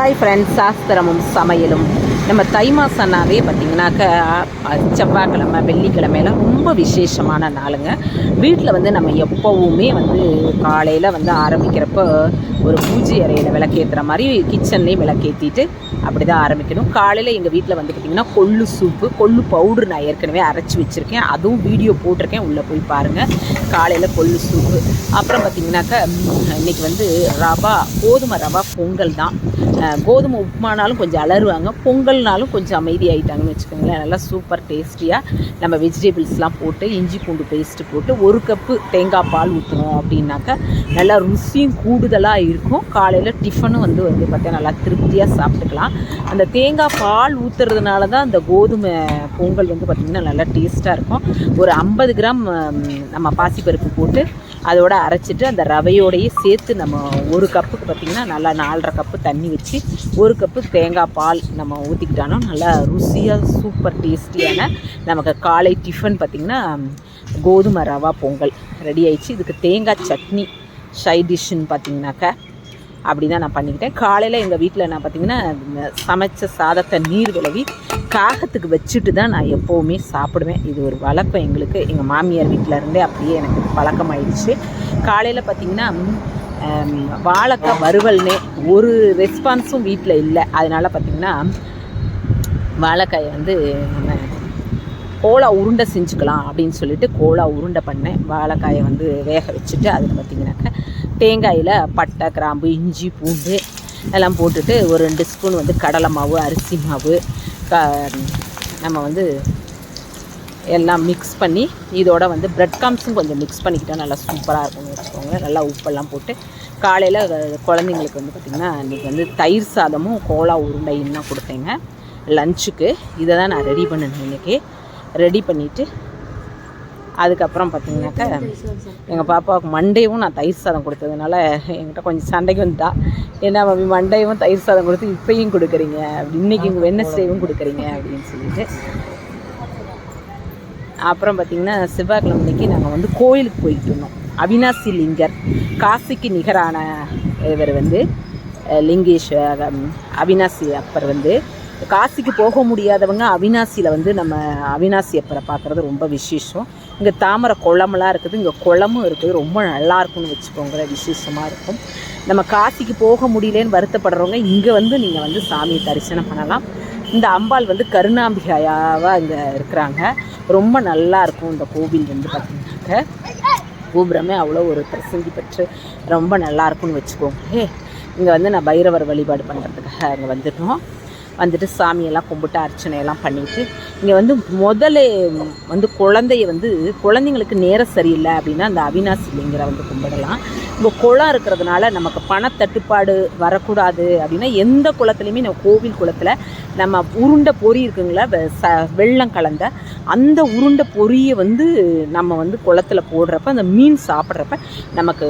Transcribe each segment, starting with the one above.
Hi friends, சாஸ்திரமும் சமையலும். நம்ம தை மாதம்னாவே பார்த்திங்கனாக்கா செவ்வாய்க்கிழமை வெள்ளிக்கிழமையெல்லாம் ரொம்ப விசேஷமான நாளுங்க. வீட்டில் நம்ம எப்போவுமே காலையில் ஆரம்பிக்கிறப்போ ஒரு பூஜை அறையில் விளக்கேற்றுற மாதிரி கிச்சன்லேயும் விளக்கேற்றிட்டு அப்படி தான் ஆரம்பிக்கணும். காலையில் எங்கள் வீட்டில் பார்த்திங்கன்னா கொள்ளு சூப்பு, கொள்ளு பவுட்ரு நான் ஏற்கனவே அரைச்சி வச்சுருக்கேன், அதுவும் வீடியோ போட்டிருக்கேன், உள்ளே போய் பாருங்கள். காலையில் கொள்ளு சூப்பு. அப்புறம் பார்த்திங்கனாக்கா இன்றைக்கி கோதுமை ரவா பொங்கல் தான். கோதுமை உப்புமானாலும் கொஞ்சம் அலறுவாங்க, பொங்கல்னாலும் கொஞ்சம் அமைதியாகிட்டாங்கன்னு வச்சுக்கோங்களேன். நல்லா சூப்பர் டேஸ்டியாக நம்ம வெஜிடபிள்ஸ்லாம் போட்டு இஞ்சி பூண்டு பேஸ்ட்டு போட்டு 1 கப்பு தேங்காய் பால் ஊற்றணும் அப்படின்னாக்கா நல்லா ருசியும் கூடுதலாக இருக்கும். காலையில் டிஃபனும் பார்த்தா நல்லா திருப்தியாக சாப்பிட்டுக்கலாம். அந்த தேங்காய் பால் ஊற்றுறதுனால தான் அந்த கோதுமை பொங்கல் பார்த்திங்கன்னா நல்லா டேஸ்ட்டாக இருக்கும். ஒரு 50 கிராம் நம்ம பாசிப்பருப்பு போட்டு அதோட அரைச்சிட்டு அந்த ரவையோடையே சேர்த்து நம்ம 1 கப்புக்கு பார்த்திங்கன்னா நல்லா 4.5 கப்பு தண்ணி வச்சு 1 கப்பு தேங்காய் பால் நம்ம ஊற்றிக்கிட்டானோ நல்லா ருசியாக சூப்பர் டேஸ்டியான நமக்கு காலை டிஃபன் பார்த்திங்கன்னா கோதுமை ரவா பொங்கல் ரெடி ஆயிடுச்சு. இதுக்கு தேங்காய் சட்னி சைட் டிஷ்ஷுன்னு பார்த்திங்கனாக்கா அப்படி தான் நான் பண்ணிக்கிட்டேன். காலையில் எங்கள் வீட்டில் நான் பார்த்திங்கன்னா சமைச்ச சாதத்தை நீர் விளவி காகத்துக்கு வச்சுட்டு தான் நான் எப்போவுமே சாப்பிடுவேன். இது ஒரு வழக்கம் எங்களுக்கு, எங்கள் மாமியார் வீட்டில் இருந்தே அப்படியே எனக்கு பழக்கமாயிடுச்சு. காலையில் பார்த்திங்கன்னா வாழைக்காய் வறுவல்னே ஒரு ரெஸ்பான்ஸும் வீட்டில் இல்லை. அதனால் பார்த்திங்கன்னா வாழைக்காயை நம்ம கோலா உருண்டை செஞ்சுக்கலாம் அப்படின்னு சொல்லிட்டு கோலா உருண்டை பண்ணேன். வாழைக்காயை வேக வச்சுட்டு அதில் பார்த்திங்கனாக்கா தேங்காயில் பட்டை, கிராம்பு, இஞ்சி, பூண்டு எல்லாம் போட்டுட்டு ஒரு 2 ஸ்பூன் கடலை மாவு, அரிசி மாவு நம்ம எல்லாம் மிக்ஸ் பண்ணி இதோட பிரெட் காம்ஸும் கொஞ்சம் மிக்ஸ் பண்ணிக்கிட்டால் நல்லா சூப்பராக இருக்கும்னு வச்சுக்கோங்க. நல்லா உப்பெல்லாம் போட்டு காலையில் குழந்தைங்களுக்கு பார்த்திங்கன்னா இன்றைக்கி தயிர் சாதமும் கோலா உருண்டையும் தான் கொடுத்தேங்க லஞ்சுக்கு. இதை தான் நான் ரெடி பண்ணேன். இன்றைக்கி ரெடி பண்ணிவிட்டு அதுக்கப்புறம் பார்த்திங்கனாக்கா எங்கள் பாப்பாவுக்கு மண்டேவும் நான் தயிர் சாதம் கொடுத்ததுனால என்கிட்ட கொஞ்சம் சண்டைக்கு வந்துட்டா. ஏன்னா மம்மி மண்டேவும் தயிர் சாதம் கொடுத்து இப்பையும் கொடுக்குறீங்க, அப்படி இன்றைக்கி வெட்னஸ்டேவும் கொடுக்குறீங்க அப்படின்னு சொல்லிட்டு. அப்புறம் பார்த்திங்கன்னா செவ்வாய்க்கிழமை அன்றைக்கி நாங்கள் கோயிலுக்கு போய்கிட்டு இருந்தோம். அவினாசி லிங்கர், காசிக்கு நிகரான இவர் லிங்கேஸ்வர் அவினாசி அப்பர். காசிக்கு போக முடியாதவங்க அவினாசியில் நம்ம அவினாசி அப்பரை பார்க்குறது ரொம்ப விசேஷம். இங்கே தாமரை குளமெல்லாம் இருக்குது, இங்கே குளமும் இருக்குது, ரொம்ப நல்லாயிருக்கும்னு வச்சுக்கோங்க, விசேஷமாக இருக்கும். நம்ம காசிக்கு போக முடியலேன்னு வருத்தப்படுறவங்க இங்கே நீங்கள் சாமியை தரிசனம் பண்ணலாம். இந்த அம்பாள் கருணாம்பிகையாவாக இங்கே இருக்கிறாங்க. ரொம்ப நல்லாயிருக்கும் இந்த கோவில் பார்த்திங்கனாக்க. கோபுரமே அவ்வளோ ஒரு பிரசித்தி பெற்று ரொம்ப நல்லாயிருக்கும்னு வச்சுக்கோங்களே. இங்கே நான் பைரவர் வழிபாடு பண்ணுறதுக்காக அங்கே வந்துட்டு சாமியெல்லாம் கும்பிட்டு அர்ச்சனையெல்லாம் பண்ணிவிட்டு இங்கே முதல்ல குழந்தைங்களுக்கு நேரம் சரியில்லை அப்படின்னா அந்த அவினாசி லிங்கரை கும்பிடலாம். இப்போ குளம் இருக்கிறதுனால நமக்கு பணத்தட்டுப்பாடு வரக்கூடாது அப்படின்னா எந்த குளத்துலையுமே நம்ம கோவில் குளத்தில் நம்ம உருண்டை பொறி இருக்குங்களா, வெள்ளம் கலந்த அந்த உருண்டை பொரியை நம்ம குளத்தில் போடுறப்ப அந்த மீன் சாப்பிட்றப்ப நமக்கு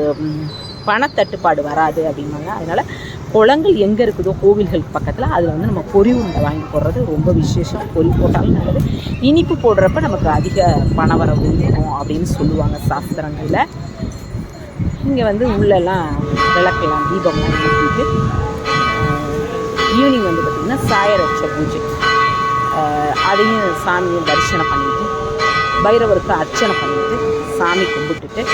பணத்தட்டுப்பாடு வராது அப்படிம்பாங்க. அதனால் குளங்கள் எங்கே இருக்குதோ கோவில்களுக்கு பக்கத்தில் அதில் நம்ம பொறி உருண்டை வாங்கி போடுறது ரொம்ப விசேஷம். பொறி போட்டாலும் நல்லது. இனிப்பு போடுறப்ப நமக்கு அதிக பணவரவு இருக்கும் அப்படின்னு சொல்லுவாங்க சாஸ்திரங்களில். இங்கே உள்ளெல்லாம் விளக்கெல்லாம் தீபம்லாம் ஏற்றிட்டு ஈவினிங் பார்த்திங்கன்னா சாயரட்ச பூஜை, அதையும் சாமியும் தரிசனம் பண்ணிவிட்டு பைரவருக்கு அர்ச்சனை பண்ணிவிட்டு சாமி கும்பிட்டுட்டு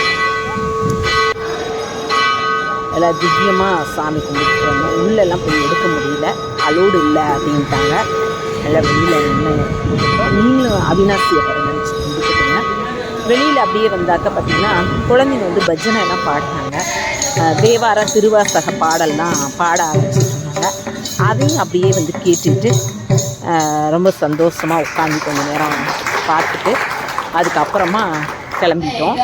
எல்லாம் திவ்யமாக சாமி கும்பிட்டு வந்தோம். உள்ளெல்லாம் போய் எடுக்க முடியல, அலோடு இல்லை அப்படின்ட்டாங்க. எல்லாம் வெளியில் நின்று நீங்களும் அவினாசியை நினச்சி கும்பிட்டுட்டுங்க. வெளியில் அப்படியே வந்தாக்க பார்த்திங்கன்னா குழந்தைங்க பஜனை எல்லாம் பாடினாங்க. தேவார திருவாசக பாடல்லாம் பாட ஆரம்பிச்சிருந்தாங்க. அதையும் அப்படியே கேட்டுட்டு ரொம்ப சந்தோஷமாக உட்காந்து கொஞ்சம் நேரம் பார்த்துட்டு அதுக்கப்புறமா கிளம்பிட்டோம்.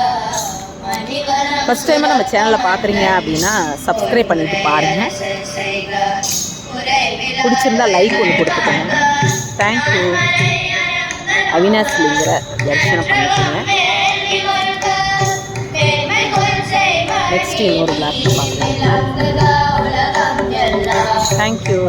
ஃபஸ்ட் டைமாக நம்ம சேனலை பார்க்குறீங்க அப்படின்னா சப்ஸ்கிரைப் பண்ணிவிட்டு பாருங்கள். பிடிச்சிருந்தால் லைக் ஒன்று கொடுத்துக்கோங்க. தேங்க்யூ. அவினாசி லிங்கரை தரிசனம் பண்ணிக்கோங்க. நெக்ஸ்ட் இன்னொரு விளாக் பார்க்கலாம். தேங்க்யூ.